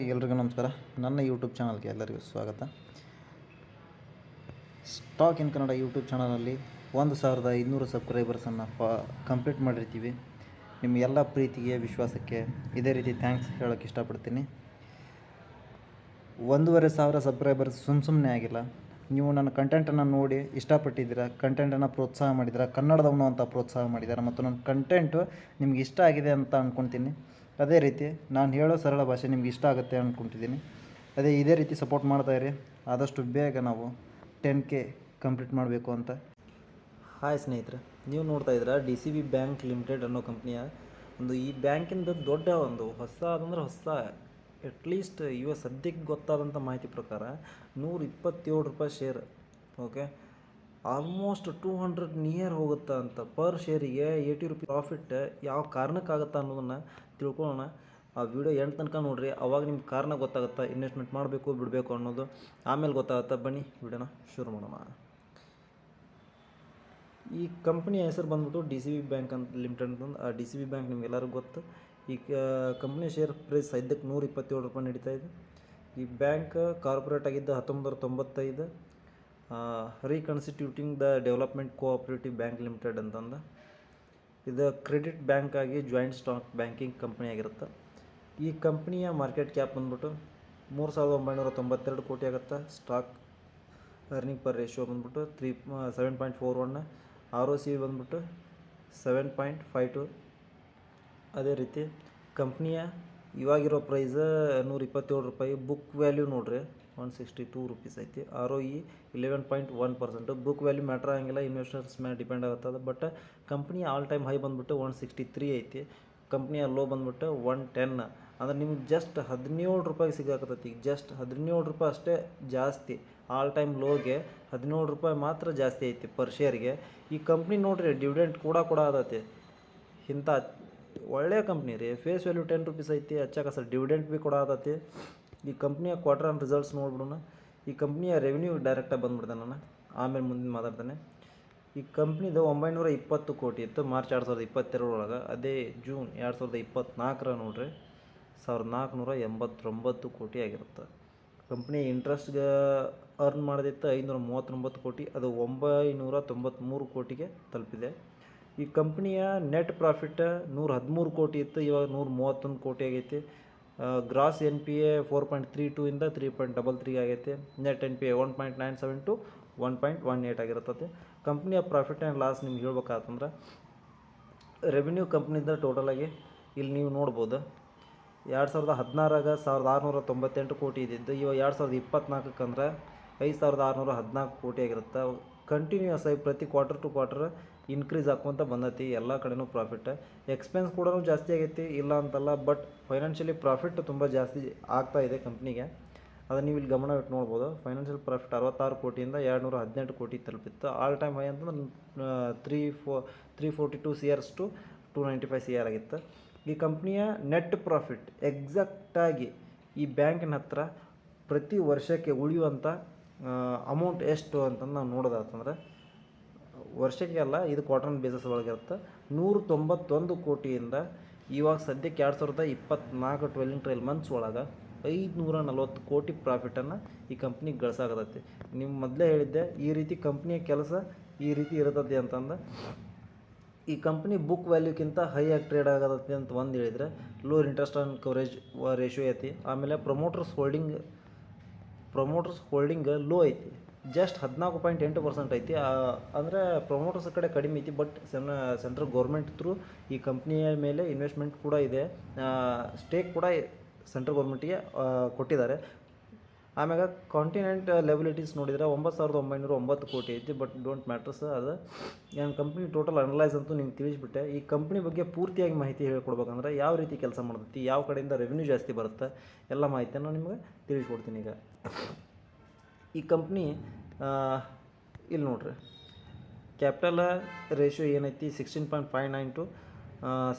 ಎಲ್ರಿಗೂ ನಮಸ್ಕಾರ. ನನ್ನ ಯೂಟ್ಯೂಬ್ ಚಾನಲ್ಗೆ ಎಲ್ಲರಿಗೂ ಸ್ವಾಗತ. ಸ್ಟಾಕ್ ಇನ್ ಕನ್ನಡ ಯೂಟ್ಯೂಬ್ ಚಾನಲಲ್ಲಿ 1500 ಸಬ್ಸ್ಕ್ರೈಬರ್ಸನ್ನು ಕಂಪ್ಲೀಟ್ ಮಾಡಿರ್ತೀವಿ. ನಿಮ್ಮ ಎಲ್ಲ ಪ್ರೀತಿಗೆ ವಿಶ್ವಾಸಕ್ಕೆ ಇದೇ ರೀತಿ ಥ್ಯಾಂಕ್ಸ್ ಹೇಳೋಕ್ಕೆ ಇಷ್ಟಪಡ್ತೀನಿ. 1500 ಸಬ್ಸ್ಕ್ರೈಬರ್ಸ್ ಸುಮ್ಮನೆ ಆಗಿಲ್ಲ. ನೀವು ನನ್ನ ಕಂಟೆಂಟನ್ನು ನೋಡಿ ಇಷ್ಟಪಟ್ಟಿದ್ದೀರಾ, ಕಂಟೆಂಟನ್ನು ಪ್ರೋತ್ಸಾಹ ಮಾಡಿದ್ದೀರಾ, ಕನ್ನಡದವನು ಅಂತ ಪ್ರೋತ್ಸಾಹ ಮಾಡಿದ್ದೀರಾ ಮತ್ತು ನನ್ನ ಕಂಟೆಂಟು ನಿಮ್ಗೆ ಇಷ್ಟ ಆಗಿದೆ ಅಂತ ಅಂದ್ಕೊತೀನಿ. ಅದೇ ರೀತಿ ನಾನು ಹೇಳೋ ಸರಳ ಭಾಷೆ ನಿಮ್ಗೆ ಇಷ್ಟ ಆಗುತ್ತೆ ಅಂದ್ಕೊತಿದ್ದೀನಿ. ಇದೇ ರೀತಿ ಸಪೋರ್ಟ್ ಮಾಡ್ತಾಯಿರಿ. ಆದಷ್ಟು ಬೇಗ ನಾವು 10K ಕಂಪ್ಲೀಟ್ ಮಾಡಬೇಕು ಅಂತ. ಹಾಯ್ ಸ್ನೇಹಿತರೆ, ನೀವು ನೋಡ್ತಾ ಇದ್ದೀರಾ DCB ಬ್ಯಾಂಕ್ ಲಿಮಿಟೆಡ್ ಅನ್ನೋ ಕಂಪ್ನಿಯ ಈ ಬ್ಯಾಂಕಿಂದ ದೊಡ್ಡ ಹೊಸ ಅಟ್ಲೀಸ್ಟ್ ಸದ್ಯಕ್ಕೆ ಗೊತ್ತಾದಂಥ ಮಾಹಿತಿ ಪ್ರಕಾರ ₹127 ಶೇರ್. ಓಕೆ, ಆಲ್ಮೋಸ್ಟ್ 200 ನಿಯರ್ ಹೋಗುತ್ತಾ ಅಂತ. ಪರ್ ಶೇರಿಗೆ ₹80 ಪ್ರಾಫಿಟ್ ಯಾವ ಕಾರಣಕ್ಕಾಗುತ್ತಾ ಅನ್ನೋದನ್ನು ತಿಳ್ಕೊಳ್ಳೋಣ. ಆ ವಿಡಿಯೋ ಎಂಡ್ ತನಕ ನೋಡಿರಿ, ಅವಾಗ ನಿಮ್ಗೆ ಕಾರಣ ಗೊತ್ತಾಗುತ್ತಾ ಇನ್ವೆಸ್ಟ್ಮೆಂಟ್ ಮಾಡಬೇಕು ಬಿಡಬೇಕು ಅನ್ನೋದು. ಆಮೇಲೆ ಗೊತ್ತಾಗುತ್ತಾ. ಬನ್ನಿ ವಿಡಿಯೋನ ಶುರು ಮಾಡೋಣ. ಈ ಕಂಪ್ನಿಯ ಹೆಸರು ಬಂದ್ಬಿಟ್ಟು DCB ಬ್ಯಾಂಕ್ ಅಂತ ಲಿಮಿಟೆಡ್ ಅಂತಂದು. ಆ DCB ಬ್ಯಾಂಕ್ ನಿಮಗೆಲ್ಲರಿಗೂ ಗೊತ್ತು. ಈ ಕಂಪ್ನಿ ಶೇರ್ ಪ್ರೈಸ್ ಸದ್ಯಕ್ಕೆ ₹127 ನಡೀತಾ ಇದೆ. ಈ ಬ್ಯಾಂಕ್ ಕಾರ್ಪೊರೇಟ್ ಆಗಿದ್ದು 1995, reconstituting the development cooperative bank limited ಅಂತಂದು. ಇದು ಕ್ರೆಡಿಟ್ ಬ್ಯಾಂಕ್ ಆಗಿ ಜಾಯಿಂಟ್ ಸ್ಟಾಕ್ ಬ್ಯಾಂಕಿಂಗ್ ಕಂಪ್ನಿ ಆಗಿರುತ್ತೆ. ಈ ಕಂಪ್ನಿಯ ಮಾರ್ಕೆಟ್ ಕ್ಯಾಪ್ ಬಂದ್ಬಿಟ್ಟು 3,992 ಕೋಟಿ ಆಗುತ್ತೆ. ಸ್ಟಾಕ್ ಅರ್ನಿಂಗ್ ಪರ್ ರೇಷಿಯೋ ಬಂದ್ಬಿಟ್ಟು 7.41, ROC ಬಂದ್ಬಿಟ್ಟು 7.52. ಅದೇ ರೀತಿ ಕಂಪ್ನಿಯ ಇವಾಗಿರೋ ಪ್ರೈಸ್ ₹127. ಬುಕ್ ವ್ಯಾಲ್ಯೂ ನೋಡ್ರಿ ₹162 ಐತಿ. ROE 11.1%. ಬುಕ್ ವ್ಯಾಲ್ಯೂ ಮ್ಯಾಟ್ರ್ ಆಗಂಗಿಲ್ಲ, ಇನ್ವೆಸ್ಟರ್ಸ್ ಮೇಲೆ ಡಿಪೆಂಡ್ ಆಗುತ್ತದೆ. ಬಟ್ ಕಂಪ್ನಿಯ ಆಲ್ ಟೈಮ್ ಹೈ ಬಂದ್ಬಿಟ್ಟು 163 ಐತಿ. ಕಂಪ್ನಿಯ ಲೋ ಬಂದ್ಬಿಟ್ಟು 110. ಅಂದರೆ ನಿಮ್ಗೆ ಜಸ್ಟ್ ₹17 ಸಿಗಾಕತ್ತೈತಿ. ಈಗ ಜಸ್ಟ್ ₹17 ಅಷ್ಟೇ ಜಾಸ್ತಿ. ಆಲ್ ಟೈಮ್ ಲೋಗೆ ₹17 ಮಾತ್ರ ಜಾಸ್ತಿ ಐತಿ ಪರ್ ಶೇರ್ಗೆ. ಈ ಕಂಪ್ನಿ ನೋಡ್ರಿ ಡಿವಿಡೆಂಟ್ ಕೂಡ ಆದತಿ. ಇಂಥ ಒಳ್ಳೆಯ ಕಂಪ್ನಿ ರೀ. ಫೇಸ್ ವ್ಯಾಲ್ಯೂ ₹10 ಐತಿ. ಹಚ್ಚಾಕ ಡಿವಿಡೆಂಟ್ ಭೀ ಆದತಿ. ಈ ಕಂಪ್ನಿಯ ಕ್ವಾರ್ಟರ್ ಆನ್ ರಿಸಲ್ಟ್ಸ್ ನೋಡ್ಬಿಡೋಣ. ಈ ಕಂಪ್ನಿಯ ರೆವೆನ್ಯೂ ಡೈರೆಕ್ಟಾಗಿ ಬಂದ್ಬಿಡ್ದೆ ನಾನು, ಆಮೇಲೆ ಮುಂದಿನ ಮಾತಾಡ್ತಾನೆ. ಈ ಕಂಪ್ನಿದು 920 ಕೋಟಿ ಇತ್ತು ಮಾರ್ಚ್ 2022 ಒಳಗೆ. ಅದೇ ಜೂನ್ 2024 ನೋಡ್ರಿ 1,489 ಕೋಟಿ ಆಗಿರುತ್ತೆ. ಕಂಪ್ನಿ ಇಂಟ್ರೆಸ್ಟ್ಗೆ ಅರ್ನ್ ಮಾಡೋದಿತ್ತು 539 ಕೋಟಿ. ಅದು 993 ಕೋಟಿಗೆ ತಲುಪಿದೆ. ಈ ಕಂಪ್ನಿಯ ನೆಟ್ ಪ್ರಾಫಿಟ್ 113 ಕೋಟಿ ಇತ್ತು, ಇವಾಗ 131 ಕೋಟಿ ಆಗೈತಿ. ಗ್ರಾಸ್ NPA 4.32 ಇಂದ 3.33 ಆಗೈತೆ. ನೆಟ್ NPA 1.97 to 1.18 ಆಗಿರ್ತದೆ. ಕಂಪ್ನಿಯ ಪ್ರಾಫಿಟ್ ಆ್ಯಂಡ್ ಲಾಸ್ ನಿಮ್ಗೆ ಹೇಳ್ಬೇಕಾತಂದ್ರೆ, ರೆವಿನ್ಯೂ ಕಂಪ್ನಿದ ಟೋಟಲಾಗಿ ಇಲ್ಲಿ ನೀವು ನೋಡ್ಬೋದು. 2016 1,698 ಕೋಟಿ ಇದ್ದಿದ್ದು, ಇವಾಗ 2024 ಅಂದ್ರೆ 5,614 ಕೋಟಿ ಆಗಿರುತ್ತೆ. ಕಂಟಿನ್ಯೂಸ್ ಆಗಿ ಪ್ರತಿ ಕ್ವಾರ್ಟರ್ ಟು ಕ್ವಾರ್ಟರ್ ಇನ್ಕ್ರೀಸ್ ಹಾಕ್ಕೊಂತ ಬಂದೈತಿ. ಎಲ್ಲ ಕಡೆನೂ ಪ್ರಾಫಿಟ್. ಎಕ್ಸ್ಪೆನ್ಸ್ ಕೂಡ ಜಾಸ್ತಿ ಆಗೈತಿ, ಇಲ್ಲ ಅಂತಲ್ಲ. ಬಟ್ ಫೈನಾನ್ಷಿಯಲಿ ಪ್ರಾಫಿಟ್ ತುಂಬ ಜಾಸ್ತಿ ಆಗ್ತಾ ಇದೆ ಕಂಪ್ನಿಗೆ. ಅದನ್ನು ನೀವು ಇಲ್ಲಿ ಗಮನ ಇಟ್ಟು ನೋಡ್ಬೋದು. ಫೈನಾನ್ಷಿಯಲ್ ಪ್ರಾಫಿಟ್ 66 ಕೋಟಿಯಿಂದ 218 ಕೋಟಿ ತಲುಪಿತ್ತು. ಆಲ್ ಟೈಮ್ ಹೈ ಅಂತಂದ್ರೆ 342 CRs to 295 CR ಆಗಿತ್ತು. ಈ ಕಂಪ್ನಿಯ ನೆಟ್ ಪ್ರಾಫಿಟ್ ಎಕ್ಸಾಕ್ಟಾಗಿ ಈ ಬ್ಯಾಂಕಿನ ಹತ್ರ ಪ್ರತಿ ವರ್ಷಕ್ಕೆ ಉಳಿಯುವಂಥ ಅಮೌಂಟ್ ಎಷ್ಟು ಅಂತಂದು ನಾವು ನೋಡೋದಾತಂದ್ರೆ, ವರ್ಷಕ್ಕೆ ಅಲ್ಲ, ಇದು ಕ್ವಾರ್ಟರ್ ಬೇಸಿಸ್ ಒಳಗಿರುತ್ತೆ. 191 ಕೋಟಿಯಿಂದ ಇವಾಗ ಸದ್ಯಕ್ಕೆ 2024 12 ಮಂತ್ಸ್ ಒಳಗೆ 540 ಕೋಟಿ ಪ್ರಾಫಿಟನ್ನು ಈ ಕಂಪ್ನಿಗೆ ಗಳಿಸಾಗತ್ತೈತಿ. ನಿಮ್ಮ ಮೊದಲೇ ಹೇಳಿದ್ದೆ, ಈ ರೀತಿ ಕಂಪ್ನಿಯ ಕೆಲಸ ಈ ರೀತಿ ಇರ್ತದೆ ಅಂತಂದು. ಈ ಕಂಪ್ನಿ ಬುಕ್ ವ್ಯಾಲ್ಯೂಕ್ಕಿಂತ ಹೈಯಾಗಿ ಟ್ರೇಡ್ ಆಗತ್ತೆ ಅಂತ ಒಂದು ಹೇಳಿದರೆ, lower interest on coverage ratio ಐತಿ. ಆಮೇಲೆ ಪ್ರಮೋಟರ್ಸ್ ಹೋಲ್ಡಿಂಗ್ ಲೋ ಐತಿ, ಜಸ್ಟ್ 14.8% ಐತಿ. ಅಂದರೆ ಪ್ರಮೋಟರ್ಸ್ ಕಡೆ ಕಡಿಮೆ ಐತಿ. ಬಟ್ ಸೆಂಟ್ರಲ್ ಗೌರ್ಮೆಂಟ್ ಥ್ರೂ ಈ ಕಂಪ್ನಿಯ ಮೇಲೆ ಇನ್ವೆಸ್ಟ್ಮೆಂಟ್ ಕೂಡ ಇದೆ. ಸ್ಟೇಕ್ ಕೂಡ ಸೆಂಟ್ರಲ್ ಗೌರ್ಮೆಂಟಿಗೆ ಕೊಟ್ಟಿದ್ದಾರೆ. ಆಮ್ಯಾಗ ಕಾಂಟಿನೆಂಟ್ ಲೆಬಿಲಿಟೀಸ್ ನೋಡಿದರೆ 9,909 ಕೋಟಿ ಐತಿ. But don't matters. ಅದು ಏನು ಕಂಪ್ನಿ ಟೋಟಲ್ ಅನಲೈಸ್ ಅಂತೂ ನಿಮ್ಗೆ ತಿಳಿಸ್ಬಿಟ್ಟೆ. ಈ ಕಂಪ್ನಿ ಬಗ್ಗೆ ಪೂರ್ತಿಯಾಗಿ ಮಾಹಿತಿ ಹೇಳ್ಕೊಡ್ಬೇಕಂದ್ರೆ, ಯಾವ ರೀತಿ ಕೆಲಸ ಮಾಡ್ತೈತಿ, ಯಾವ ಕಡೆಯಿಂದ ರೆವೆನ್ಯೂ ಜಾಸ್ತಿ ಬರುತ್ತೆ, ಎಲ್ಲ ಮಾಹಿತಿಯನ್ನು ನಿಮಗೆ ತಿಳಿಸ್ಕೊಡ್ತೀನಿ. ಈಗ ಈ ಕಂಪ್ನಿ ಇಲ್ಲಿ ನೋಡ್ರಿ, ಕ್ಯಾಪಿಟಲ್ ರೇಷಿಯೋ ಏನೈತಿ 16.59 to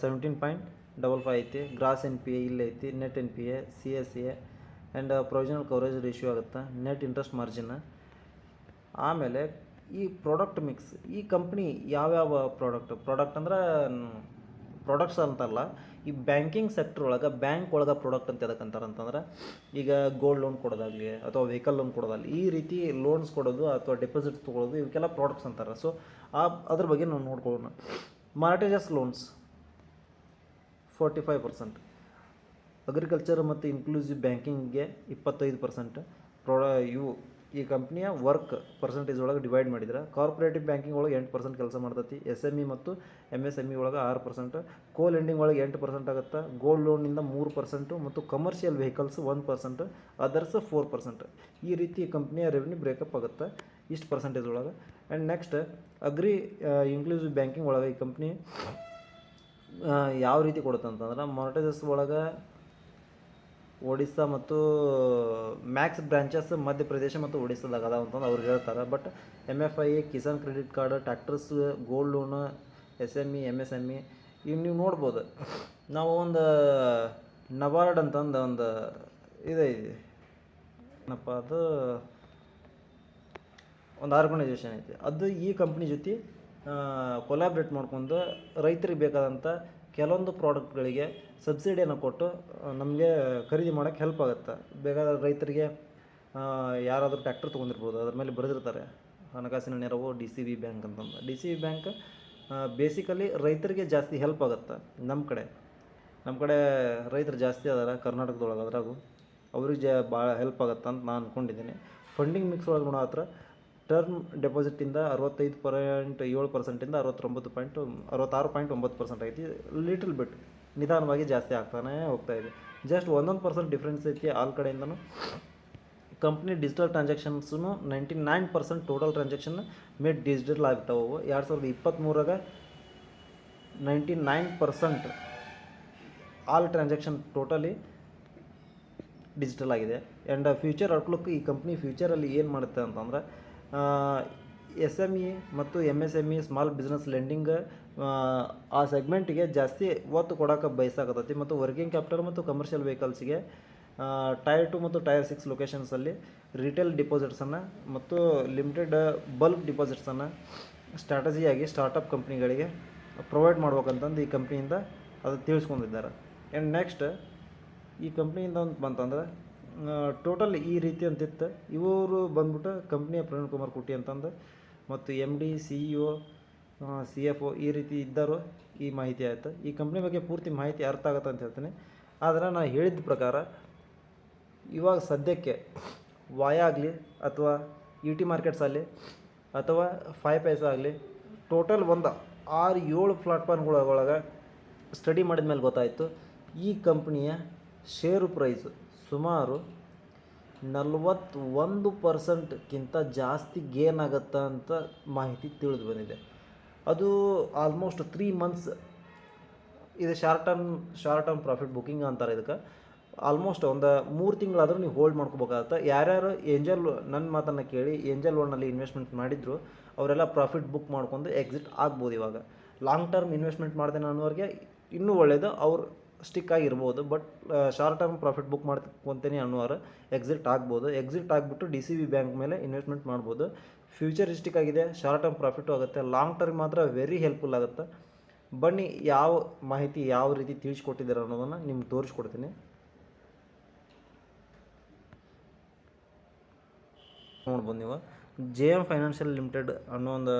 17.55 ಐತಿ. ಗ್ರಾಸ್ NPA ಇಲ್ಲಿ ಐತಿ. Net NPA, CSA and provisional coverage ratio ಆಗುತ್ತೆ. Net interest margin. ಆಮೇಲೆ ಈ ಪ್ರಾಡಕ್ಟ್ ಮಿಕ್ಸ್. ಈ ಕಂಪ್ನಿ ಯಾವ್ಯಾವ ಪ್ರಾಡಕ್ಟ್ ಅಂದ್ರೆ ಪ್ರಾಡಕ್ಟ್ಸ್ ಅಂತಲ್ಲ, ಈ ಬ್ಯಾಂಕಿಂಗ್ ಸೆಕ್ಟ್ರ್ ಒಳಗೆ ಬ್ಯಾಂಕ್ ಒಳಗೆ ಪ್ರಾಡಕ್ಟ್ ಅಂತ ಎದಕ್ಕೆ ಅಂತಾರೆ ಅಂತಂದ್ರೆ, ಈಗ ಗೋಲ್ಡ್ ಲೋನ್ ಕೊಡೋದಾಗಲಿ ಅಥವಾ ವೆಹಿಕಲ್ ಲೋನ್ ಕೊಡೋದಾಗಲಿ, ಈ ರೀತಿ ಲೋನ್ಸ್ ಕೊಡೋದು ಅಥವಾ ಡೆಪಾಸಿಟ್ಸ್ ತೊಗೊಳೋದು, ಇವಕ್ಕೆಲ್ಲ ಪ್ರಾಡಕ್ಟ್ಸ್ ಅಂತಾರೆ. ಸೊ ಅದ್ರ ಬಗ್ಗೆ ನಾವು ನೋಡ್ಕೊಳ್ಳೋಣ. ಮಾರ್ಟೇಜಸ್ ಲೋನ್ಸ್ 45%, ಅಗ್ರಿಕಲ್ಚರ್ ಮತ್ತು ಇನ್ಕ್ಲೂಸಿವ್ ಬ್ಯಾಂಕಿಂಗ್ಗೆ 25%. ಇವು ಈ ಕಂಪ್ನಿಯ ವರ್ಕ್ ಪರ್ಸೆಂಟೇಜ್ ಒಳಗೆ ಡಿವೈಡ್ ಮಾಡಿದ್ರೆ, ಕಾರ್ಪೊರೇಟಿವ್ ಬ್ಯಾಂಕಿಂಗ್ ಒಳಗೆ 8% ಕೆಲಸ ಮಾಡ್ತೈತಿ, SME ಮತ್ತು MSME ಒಳಗೆ 6%, ಕೋ ಲೆಂಡಿಂಗ್ ಒಳಗೆ 8% ಆಗುತ್ತೆ, ಗೋಲ್ಡ್ ಲೋನಿಂದ 3% ಮತ್ತು ಕಮರ್ಷಿಯಲ್ ವೆಹಿಕಲ್ಸ್ 1%, ಅದರ್ಸ್ 4%. ಈ ರೀತಿ ಕಂಪ್ನಿಯ ರೆವೆನ್ಯೂ ಬ್ರೇಕಪ್ ಆಗುತ್ತೆ ಇಷ್ಟು ಪರ್ಸೆಂಟೇಜ್ ಒಳಗೆ. ಆ್ಯಂಡ್ ನೆಕ್ಸ್ಟ್ ಇನ್ಕ್ಲೂಸಿವ್ ಬ್ಯಾಂಕಿಂಗ್ ಒಳಗೆ ಈ ಕಂಪ್ನಿ ಯಾವ ರೀತಿ ಕೊಡುತ್ತೆ ಅಂತಂದ್ರೆ, ಮಾರ್ಟೇಜಸ್ ಒಳಗೆ ಒಡಿಸ್ಸಾ ಮತ್ತು ಮ್ಯಾಕ್ಸ್ ಬ್ರಾಂಚಸ್ ಮಧ್ಯಪ್ರದೇಶ ಮತ್ತು ಒಡಿಸ್ಸಾದಾಗ ಅದಾವ ಅಂತಂದು ಅವ್ರು ಹೇಳ್ತಾರೆ. But MFI, Kisan credit card, tractors, gold loan, SME, MSME ಇವು ನೀವು ನೋಡ್ಬೋದು. ನಾವು ಒಂದು ನಬಾರ್ಡ್ ಅಂತಂದು ಒಂದು ಇದೆ ಏನಪ್ಪ ಅದು ಒಂದು ಆರ್ಗನೈಜೇಷನ್ ಐತಿ, ಅದು ಈ ಕಂಪ್ನಿ ಜೊತೆ ಕೊಲಾಬ್ರೇಟ್ ಮಾಡ್ಕೊಂಡು ರೈತರಿಗೆ ಬೇಕಾದಂಥ ಕೆಲವೊಂದು ಪ್ರಾಡಕ್ಟ್ಗಳಿಗೆ ಸಬ್ಸಿಡಿಯನ್ನು ಕೊಟ್ಟು ನಮಗೆ ಖರೀದಿ ಮಾಡೋಕ್ಕೆ ಹೆಲ್ಪ್ ಆಗುತ್ತೆ. ಬೇಕಾದ ರೈತರಿಗೆ ಯಾರಾದರೂ ಟ್ಯಾಕ್ಟರ್ ತೊಗೊಂಡಿರ್ಬೋದು, ಅದ್ರ ಮೇಲೆ ಬರೆದಿರ್ತಾರೆ ಹಣಕಾಸಿನ ನೆರವು DCB ಬ್ಯಾಂಕ್ ಅಂತಂದು. DCB ಬ್ಯಾಂಕ್ ಬೇಸಿಕಲಿ ರೈತರಿಗೆ ಜಾಸ್ತಿ ಹೆಲ್ಪ್ ಆಗುತ್ತೆ. ನಮ್ಮ ಕಡೆ ರೈತರು ಜಾಸ್ತಿ ಅದಾರ ಕರ್ನಾಟಕದೊಳಗೆ, ಅದ್ರಾಗೂ ಅವ್ರಿಗೆ ಭಾಳ ಹೆಲ್ಪ್ ಆಗುತ್ತೆ ಅಂತ ನಾನು ಅಂದ್ಕೊಂಡಿದ್ದೀನಿ. ಫಂಡಿಂಗ್ ಮಿಕ್ಸ್ ಒಳಗೆ ನೋಡೋ ಹತ್ರ ಟರ್ಮ್ ಡೆಪಾಸಿಟಿಂದ 65.7%ಇಂದ 66.9% ಐತಿ. ಲಿಟಲ್ ಬಿಟ್ ನಿಧಾನವಾಗಿ ಜಾಸ್ತಿ ಆಗ್ತಾನೆ ಹೋಗ್ತಾಯಿದೆ. ಜಸ್ಟ್ 1% ಡಿಫ್ರೆನ್ಸ್ ಐತಿ ಆಲ್ ಕಡೆಯಿಂದನೂ. ಕಂಪ್ನಿ ಡಿಜಿಟಲ್ ಟ್ರಾನ್ಸಾಕ್ಷನ್ಸೂ 99% ಟೋಟಲ್ ಟ್ರಾನ್ಸಾಕ್ಷನ್ ಮೇಡ್ ಡಿಜಿಟಲ್ ಆಗ್ತಾವೆ. 2023 99% ಆಲ್ ಟ್ರಾನ್ಸಾಕ್ಷನ್ ಟೋಟಲಿ ಡಿಜಿಟಲ್ ಆಗಿದೆ. ಆ್ಯಂಡ್ ಫ್ಯೂಚರ್ ಔಟ್ಲುಕ್, ಈ ಕಂಪ್ನಿ ಫ್ಯೂಚರಲ್ಲಿ ಏನು ಮಾಡುತ್ತೆ ಅಂತಂದ್ರೆ, SME ಮತ್ತು MSME ಸ್ಮಾಲ್ ಬಿಸ್ನೆಸ್ ಲೆಂಡಿಂಗ್ ಆ ಸೆಗ್ಮೆಂಟಿಗೆ ಜಾಸ್ತಿ ಒತ್ತು ಕೊಡೋಕೆ ಬಯಸಾಕತ್ತೈತಿ. ಮತ್ತು ವರ್ಕಿಂಗ್ ಕ್ಯಾಪಿಟಲ್ ಮತ್ತು ಕಮರ್ಷಿಯಲ್ ವೆಹಿಕಲ್ಸ್ಗೆ Tier 2 ಮತ್ತು Tier 6 ಲೊಕೇಶನ್ಸಲ್ಲಿ ರಿಟೇಲ್ ಡಿಪಾಸಿಟ್ಸನ್ನು ಮತ್ತು ಲಿಮಿಟೆಡ್ ಬಲ್ಕ್ ಡಿಪಾಸಿಟ್ಸನ್ನು ಸ್ಟ್ರಾಟಜಿಯಾಗಿ ಸ್ಟಾರ್ಟಪ್ ಕಂಪ್ನಿಗಳಿಗೆ ಪ್ರೊವೈಡ್ ಮಾಡ್ಬೇಕಂತಂದು ಈ ಕಂಪ್ನಿಯಿಂದ ಅದು ತಿಳಿಸ್ಕೊಂಡಿದ್ದಾರೆ. ಆ್ಯಂಡ್ ನೆಕ್ಸ್ಟ್ ಈ ಕಂಪ್ನಿಯಿಂದ ಅಂತ ಬಂತಂದ್ರೆ ಟೋಟಲ್ ಈ ರೀತಿ ಅಂತಿತ್ತು. ಇವರು ಬಂದ್ಬಿಟ್ಟು ಕಂಪ್ನಿಯ ಪ್ರವೀಣ್ ಕುಮಾರ್ ಕುಟ್ಟಿ ಅಂತಂದು ಮತ್ತು MD, CEO, CFO ಈ ರೀತಿ ಇದ್ದರು. ಈ ಮಾಹಿತಿ ಆಯಿತು. ಈ ಕಂಪ್ನಿ ಬಗ್ಗೆ ಪೂರ್ತಿ ಮಾಹಿತಿ ಅರ್ಥ ಆಗುತ್ತೆ ಅಂತ ಹೇಳ್ತೀನಿ. ಆದರೆ ನಾನು ಹೇಳಿದ ಪ್ರಕಾರ ಇವಾಗ ಸದ್ಯಕ್ಕೆ ವಾಯ ಆಗಲಿ ಅಥವಾ ET ಮಾರ್ಕೆಟ್ಸ್ ಆಗಲಿ ಅಥವಾ 5 ಪೈಸಾ ಆಗಲಿ, ಟೋಟಲ್ ಒಂದು 6-7 ಪ್ಲಾಟ್ಫಾರ್ಮ್ಗಳೊಳಗೆ ಸ್ಟಡಿ ಮಾಡಿದ ಮೇಲೆ ಗೊತ್ತಾಯಿತು ಈ ಕಂಪ್ನಿಯ ಷೇರು ಪ್ರೈಸು ಸುಮಾರು 41%ಕ್ಕಿಂತ ಜಾಸ್ತಿ ಗೇನ್ ಆಗುತ್ತೆ ಅಂತ ಮಾಹಿತಿ ತಿಳಿದು ಬಂದಿದೆ. ಅದು ಆಲ್ಮೋಸ್ಟ್ 3 ಮಂತ್ಸ್. ಇದು ಶಾರ್ಟ್ ಟರ್ಮ್ ಪ್ರಾಫಿಟ್ ಬುಕ್ಕಿಂಗ್ ಅಂತಾರೆ ಇದಕ್ಕೆ. ಆಲ್ಮೋಸ್ಟ್ ಒಂದು 3 ತಿಂಗಳಾದರೂ ನೀವು ಹೋಲ್ಡ್ ಮಾಡ್ಕೋಬೇಕಾಗತ್ತೆ. ಯಾರ್ಯಾರು ನನ್ನ ಮಾತನ್ನು ಕೇಳಿ ಏಂಜಲ್ ಒನ್ನಲ್ಲಿ ಇನ್ವೆಸ್ಟ್ಮೆಂಟ್ ಮಾಡಿದ್ರು ಅವರೆಲ್ಲ ಪ್ರಾಫಿಟ್ ಬುಕ್ ಮಾಡ್ಕೊಂಡು ಎಕ್ಸಿಟ್ ಆಗ್ಬೋದು. ಇವಾಗ ಲಾಂಗ್ ಟರ್ಮ್ ಇನ್ವೆಸ್ಟ್ಮೆಂಟ್ ಮಾಡ್ದೇನೆ ಅನ್ನೋರಿಗೆ ಇನ್ನೂ ಒಳ್ಳೆಯದು, ಅವ್ರು ಸ್ಟಿಕ್ ಆಗಿರ್ಬೋದು. But short term profit book ಮಾಡ್ಕೊತೀನಿ ಅನ್ನೋರು ಎಕ್ಸಿಟ್ ಆಗ್ಬೋದು. ಎಕ್ಸಿಟ್ ಆಗಿಬಿಟ್ಟು DCB ಬ್ಯಾಂಕ್ ಮೇಲೆ ಇನ್ವೆಸ್ಟ್ಮೆಂಟ್ ಮಾಡ್ಬೋದು. ಫ್ಯೂಚರಿಸ್ಟಿಕ್ ಆಗಿದೆ, ಶಾರ್ಟ್ ಟರ್ಮ್ ಪ್ರಾಫಿಟು ಆಗುತ್ತೆ, ಲಾಂಗ್ ಟರ್ಮ್ ಮಾತ್ರ ವೆರಿ ಹೆಲ್ಪ್ಫುಲ್ ಆಗುತ್ತೆ. ಬನ್ನಿ ಯಾವ ಮಾಹಿತಿ ಯಾವ ರೀತಿ ತಿಳಿಸ್ಕೊಟ್ಟಿದ್ದಾರೆ ಅನ್ನೋದನ್ನು ನಿಮ್ಗೆ ತೋರಿಸ್ಕೊಡ್ತೀನಿ. ನೋಡ್ಬೋದು ನೀವು. JM ಫೈನಾನ್ಷಿಯಲ್ ಲಿಮಿಟೆಡ್ ಅನ್ನೋ ಒಂದು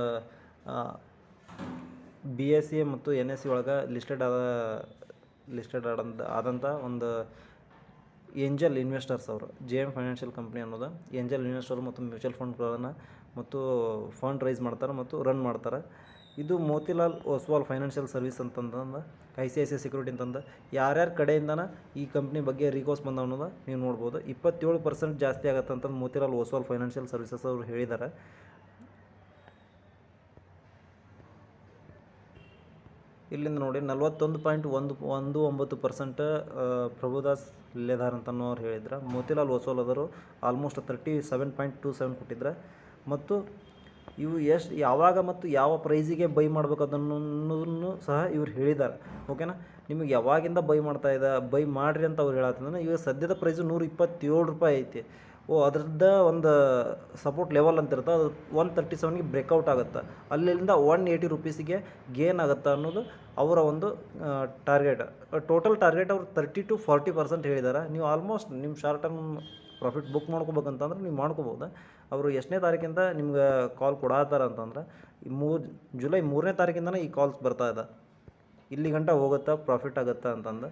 BSE ಮತ್ತು NSE ಒಳಗೆ ಲಿಸ್ಟೆಡ್ ಆದಂಥ ಒಂದು ಏಂಜಲ್ ಇನ್ವೆಸ್ಟರ್ಸ್ ಅವರು. JM ಫೈನಾನ್ಷಿಯಲ್ ಕಂಪ್ನಿ ಅನ್ನೋದು ಏಂಜಲ್ ಇನ್ವೆಸ್ಟರ್ ಮತ್ತು ಮ್ಯೂಚುವಲ್ ಫಂಡ್ಗಳನ್ನು ಮತ್ತು ಫಂಡ್ ರೈಸ್ ಮಾಡ್ತಾರೆ ಮತ್ತು ರನ್ ಮಾಡ್ತಾರೆ. ಇದು ಮೋತಿಲಾಲ್ ಓಸ್ವಾಲ್ ಫೈನಾನ್ಷಿಯಲ್ ಸರ್ವಿಸ್ ಅಂತಂದು ICICI ಸೆಕ್ಯೂರಿಟಿ ಅಂತಂದು ಯಾರ್ಯಾರ ಕಡೆಯಿಂದನ ಈ ಕಂಪ್ನಿ ಬಗ್ಗೆ ರಿಕ್ವೆಸ್ಟ್ ಬಂದ ಅನ್ನೋದು ನೀವು ನೋಡ್ಬೋದು. 27% ಜಾಸ್ತಿ ಆಗುತ್ತೆ ಅಂತಂದು ಮೋತಿಲಾಲ್ ಓಸ್ವಾಲ್ ಫೈನಾನ್ಷಿಯಲ್ ಸರ್ವಿಸಸ್ ಅವರು ಹೇಳಿದ್ದಾರೆ. ಇಲ್ಲಿಂದ ನೋಡಿ 41.19% ಪ್ರಭುದಾಸ್ ಲೇಧಾರ್ ಅಂತನೂ ಅವ್ರು ಹೇಳಿದ್ರು. ಮೋತಿಲಾಲ್ ಓಸ್ವಾಲ್ ಅವರು ಆಲ್ಮೋಸ್ಟ್ 37.27 ಕೊಟ್ಟಿದ್ರೆ. ಮತ್ತು ಇವು ಯಾವಾಗ ಮತ್ತು ಯಾವ ಪ್ರೈಸಿಗೆ ಬೈ ಮಾಡಬೇಕು ಅದನ್ನು ಸಹ ಇವ್ರು ಹೇಳಿದ್ದಾರೆ. ಓಕೆನಾ, ನಿಮಗೆ ಯಾವಾಗಿಂದ ಬೈ ಮಾಡಿರಿ ಅಂತ ಅವ್ರು ಹೇಳತ್ತಂದ್ರೆ, ಇವಾಗ ಸದ್ಯದ ಪ್ರೈಸು 127 ರೂಪಾಯಿ ಐತಿ. ಅದ್ರದ್ದು ಒಂದು ಸಪೋರ್ಟ್ ಲೆವೆಲ್ ಅಂತ ಇರುತ್ತೆ, ಅದು 137ಗೆ ಬ್ರೇಕೌಟ್ ಆಗುತ್ತೆ, ಅಲ್ಲಿಂದ 180 ರುಪೀಸಿಗೆ ಗೇನ್ ಆಗುತ್ತೆ ಅನ್ನೋದು ಅವರ ಒಂದು ಟಾರ್ಗೆಟ್. ಟೋಟಲ್ ಟಾರ್ಗೆಟ್ ಅವ್ರು 30 to 40% ಹೇಳಿದ್ದಾರೆ. ನೀವು ಆಲ್ಮೋಸ್ಟ್ ನಿಮ್ಮ ಶಾರ್ಟ್ ಟರ್ಮ್ ಪ್ರಾಫಿಟ್ ಬುಕ್ ಮಾಡ್ಕೋಬೇಕಂತಂದ್ರೆ ನೀವು ಮಾಡ್ಕೋಬೋದು. ಅವರು ಎಷ್ಟನೇ ತಾರೀಕಿಂದ ನಿಮ್ಗೆ ಕಾಲ್ ಕೊಡತ್ತಾರ ಅಂತಂದ್ರೆ ಜುಲೈ 3ನೇ ತಾರೀಕಿಂದನೇ ಈ ಕಾಲ್ಸ್ ಬರ್ತಾ ಇದೆ, ಇಲ್ಲಿ ಗಂಟ ಹೋಗುತ್ತಾ ಪ್ರಾಫಿಟ್ ಆಗುತ್ತಾ ಅಂತಂದು.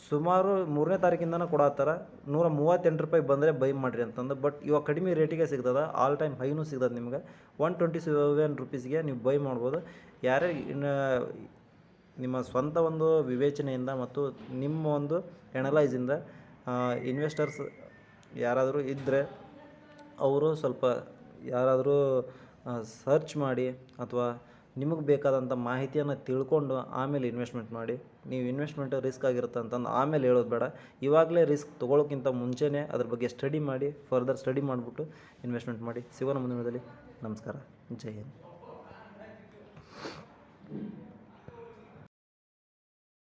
ಸುಮಾರು 3ನೇ ತಾರೀಕಿಂದನೇ ಕೊಡತ್ತಾರ. 138 ರೂಪಾಯಿ ಬಂದರೆ ಬೈ ಮಾಡಿರಿ ಅಂತಂದು. ಬಟ್ ಇವಾಗ ಕಡಿಮೆ ರೇಟಿಗೆ ಸಿಗ್ತದೆ, ಆಲ್ ಟೈಮ್ ಹೈನೂ ಸಿಗ್ತದೆ ನಿಮ್ಗೆ. 127 ರುಪೀಸ್ಗೆ ನೀವು ಬೈ ಮಾಡ್ಬೋದು. ಯಾರೇ ನಿಮ್ಮ ಸ್ವಂತ ಒಂದು ವಿವೇಚನೆಯಿಂದ ಮತ್ತು ನಿಮ್ಮ ಒಂದು ಎನಲೈಸಿಂದ ಇನ್ವೆಸ್ಟರ್ಸ್ ಯಾರಾದರೂ ಇದ್ದರೆ ಅವರು ಸ್ವಲ್ಪ ಯಾರಾದರೂ ಸರ್ಚ್ ಮಾಡಿ ಅಥವಾ ನಿಮಗೆ ಬೇಕಾದಂಥ ಮಾಹಿತಿಯನ್ನು ತಿಳ್ಕೊಂಡು ಆಮೇಲೆ ಇನ್ವೆಸ್ಟ್ಮೆಂಟ್ ಮಾಡಿ. ನೀವು ಇನ್ವೆಸ್ಟ್ಮೆಂಟ್ ರಿಸ್ಕ್ ಆಗಿರುತ್ತೆ ಅಂತಂದು ಆಮೇಲೆ ಹೇಳೋದು ಬೇಡ. ಇವಾಗಲೇ ರಿಸ್ಕ್ ತೊಗೊಳ್ಳೋಕ್ಕಿಂತ ಮುಂಚೆನೇ ಅದ್ರ ಬಗ್ಗೆ ಸ್ಟಡಿ ಮಾಡಿ, ಫರ್ದರ್ ಸ್ಟಡಿ ಮಾಡಿಬಿಟ್ಟು ಇನ್ವೆಸ್ಟ್ಮೆಂಟ್ ಮಾಡಿ. ಸಿಗೋಣ ಮುಂದಿನ ವಿಡಿಯೋದಲ್ಲಿ. ನಮಸ್ಕಾರ, ಜೈ ಹಿಂದ್.